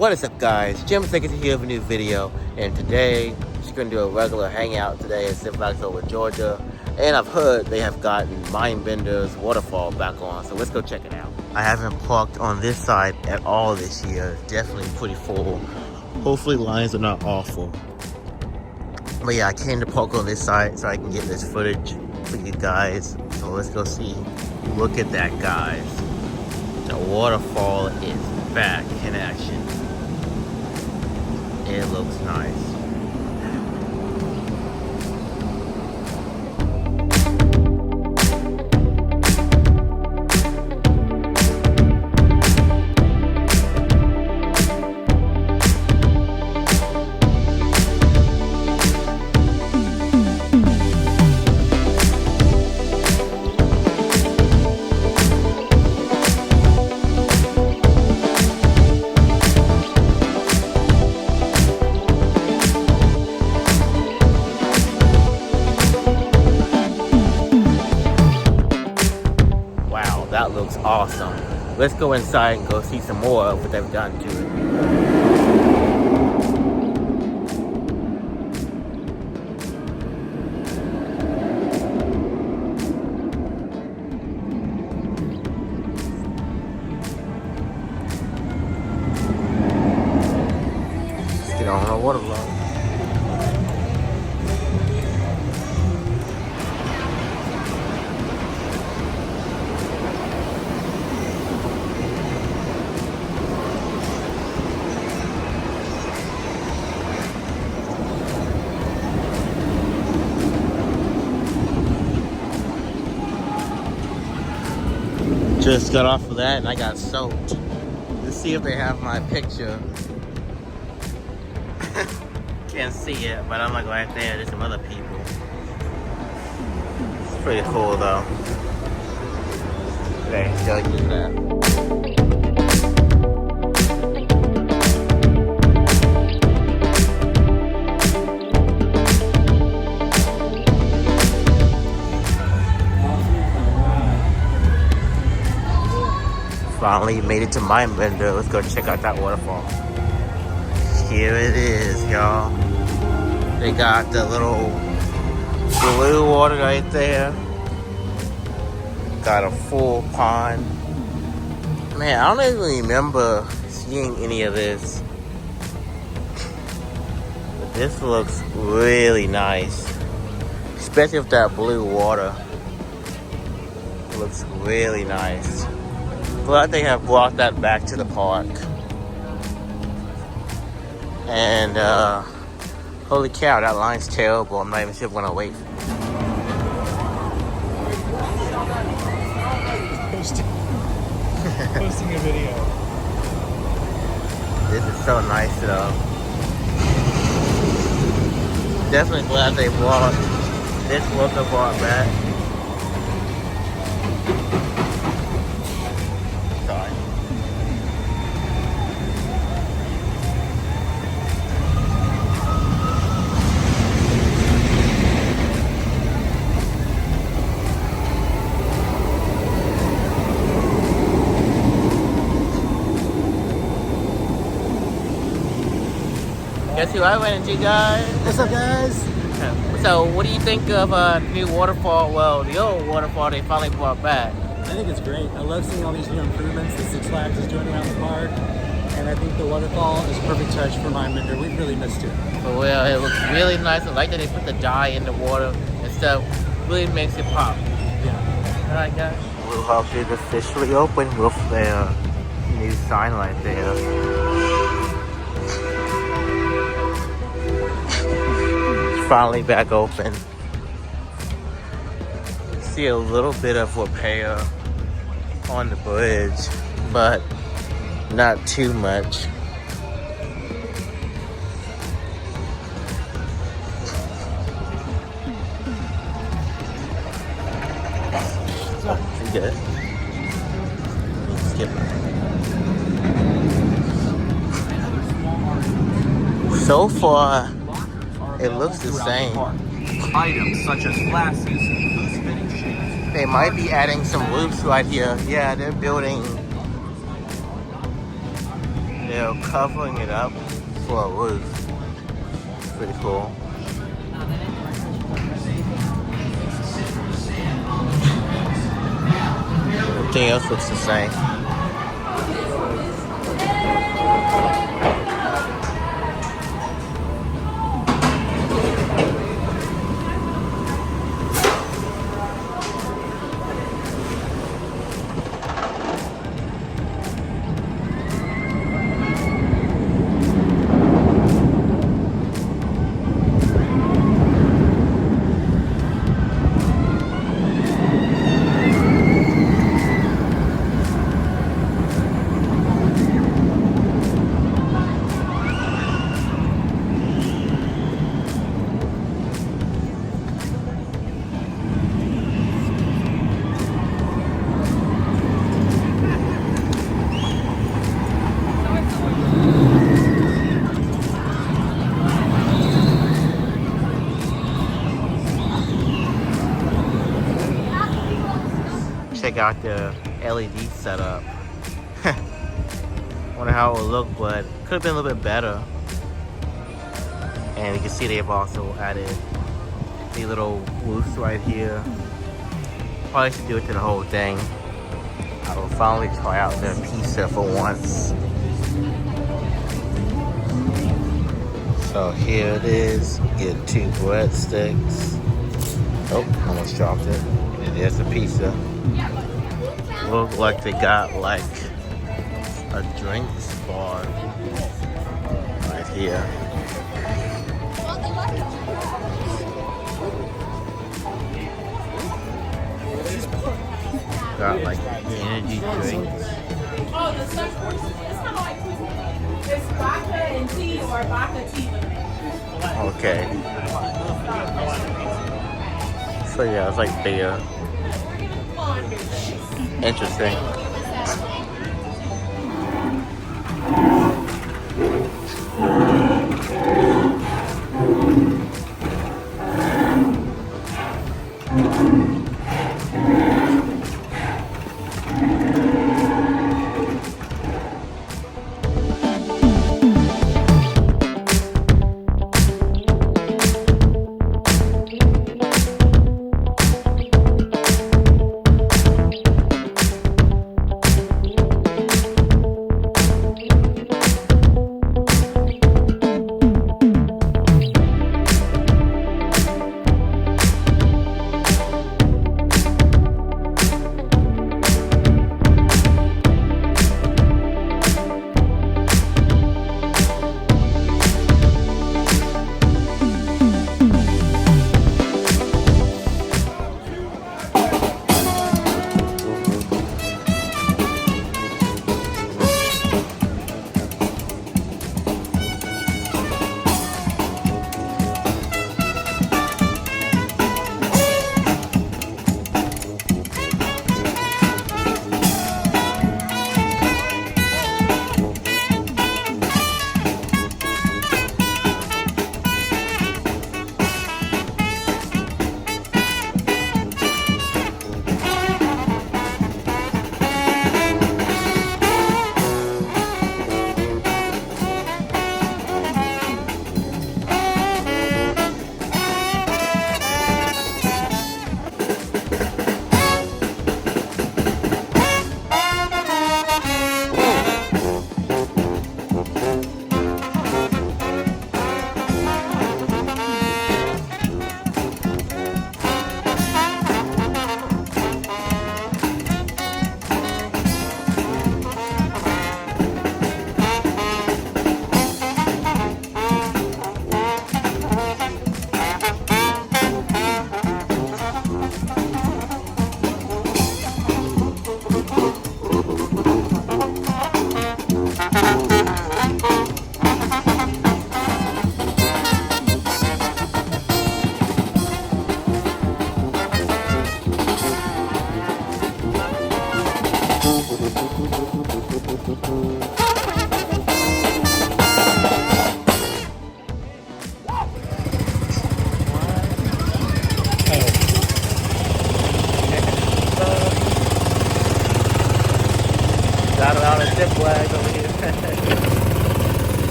What is up, guys? Jim taking here with a new video, and today just gonna do a regular hangout today at Sixflags over Georgia. And I've heard they have gotten MindBender's Waterfall back on, so let's go check it out. I haven't parked on this side at all this year. Definitely pretty full. Hopefully lines are not awful. But yeah, I came to park on this side so I can get this footage for you guys. So let's go see. Look at that, guys. The waterfall is back in action. It looks nice. That looks awesome. Let's go inside and go see some more of what they've done to it. Let's get on our Waterfall. Just got off of that and I got soaked. Let's see if they have my picture. Can't see it, but I'm like right there. There's some other people. It's pretty cool though. They show you that. Finally made it to MindBender. Let's go check out that waterfall. Here it is, y'all. They got the little blue water right there. Got a full pond. Man, I don't even remember seeing any of this. But this looks really nice. Especially with that blue water. It looks really nice. Glad they have brought that back to the park. And holy cow, that line's terrible. I'm not even sure if I'm gonna wait. Posting a video. This is so nice though. Definitely glad they brought this water park back. Guess who I ran into, guys? What's up, guys? So, what do you think of new waterfall? Well, the old waterfall they finally brought back. I think it's great. I love seeing all these new improvements that Six Flags is doing around the park. And I think the waterfall is a perfect touch for MindBender. We really missed it. But well, it looks really nice. I like that they put the dye in the water and stuff. Really makes it pop. Yeah. Alright, guys. Blue Hawk is officially open with their new sign right there. Finally back open. See a little bit of repair on the bridge, but not too much. Pretty good. Skip it. So far, it looks the same. Items such as glasses, loose fitting shoes. They might be adding some loops right here. Yeah, they're building they're covering it up for a roof. Pretty cool. Everything else looks the same. Check out the LED setup. Wonder how it would look, but could have been a little bit better. And you can see they've also added the little roofs right here. Probably should do it to the whole thing. I will finally try out their pizza for once. So here it is. Get 2 breadsticks. Oh, almost dropped it. And there's the pizza. Look like they got like a drinks bar right here. Got like energy drinks. Oh, the stuff it's kind of like it's vodka and tea or vodka tea lemonade. Okay. So yeah, it's like beer. Interesting.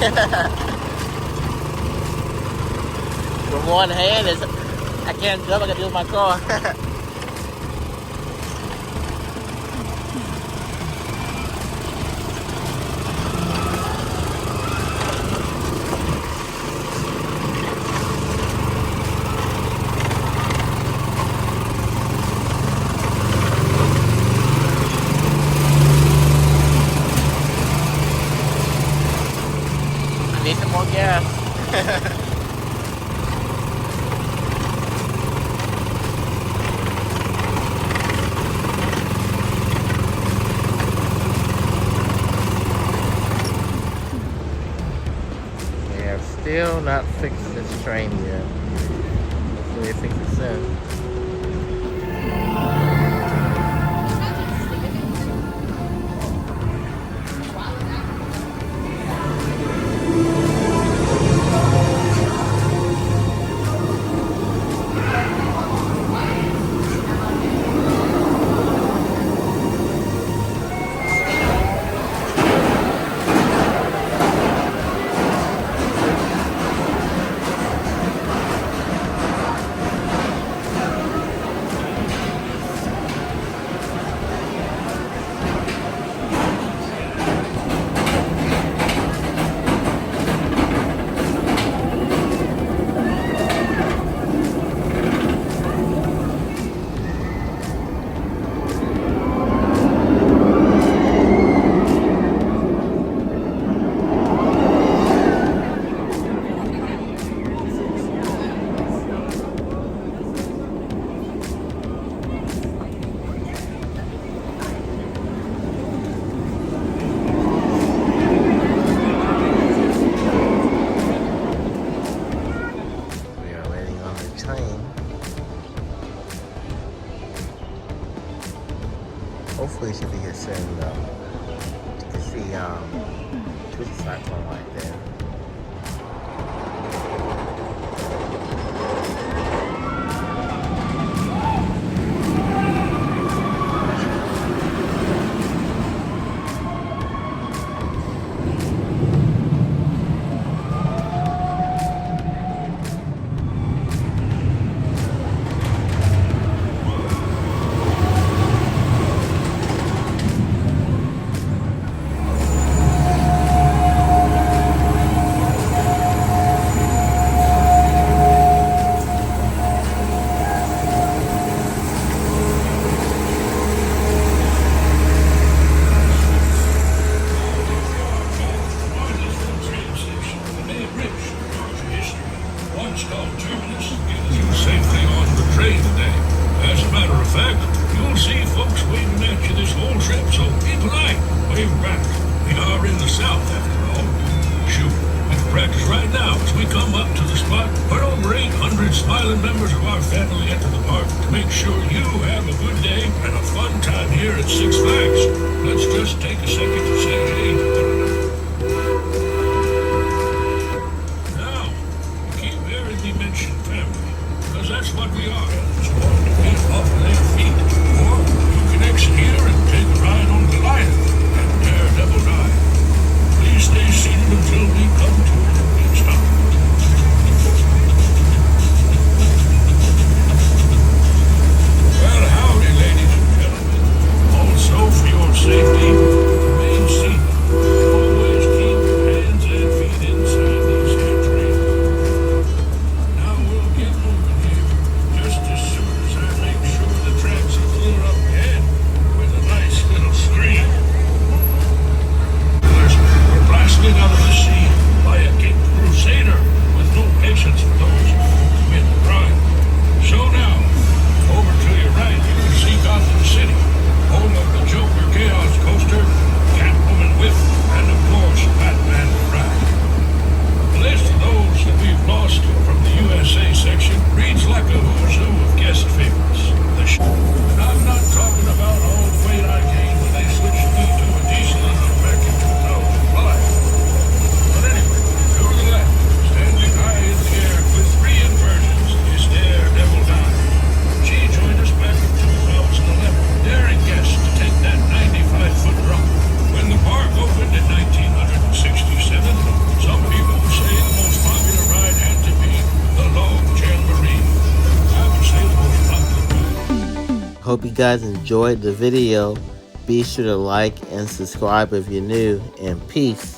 With one hand, is I can't jump. I can do it with my car. Need some more gas. They have still not fixed this train yet. Hopefully they fix it soon. Hopefully it should be here soon though. You can see Twisted Cyclone right there. Safely on the train today. As a matter of fact, you'll see folks waving at you this whole trip, so be polite. Wave back. We are in the South, after all. Shoot, we can practice right now as we come up to the spot where over 800 smiling members of our family enter the park to make sure you have a good day and a fun time here at Six Flags. Let's just take a second to say hey to one another. Now, keep hearing me mention family, because that's what we are. So to get off their feet, or you can exit here and take a ride on Goliath and Daredevil Ride. Please stay seated until we come to an ending stop. Well, howdy, ladies and gentlemen. Also, for your safety, remain hope you guys enjoyed the video. Be sure to like and subscribe if you're new, and peace.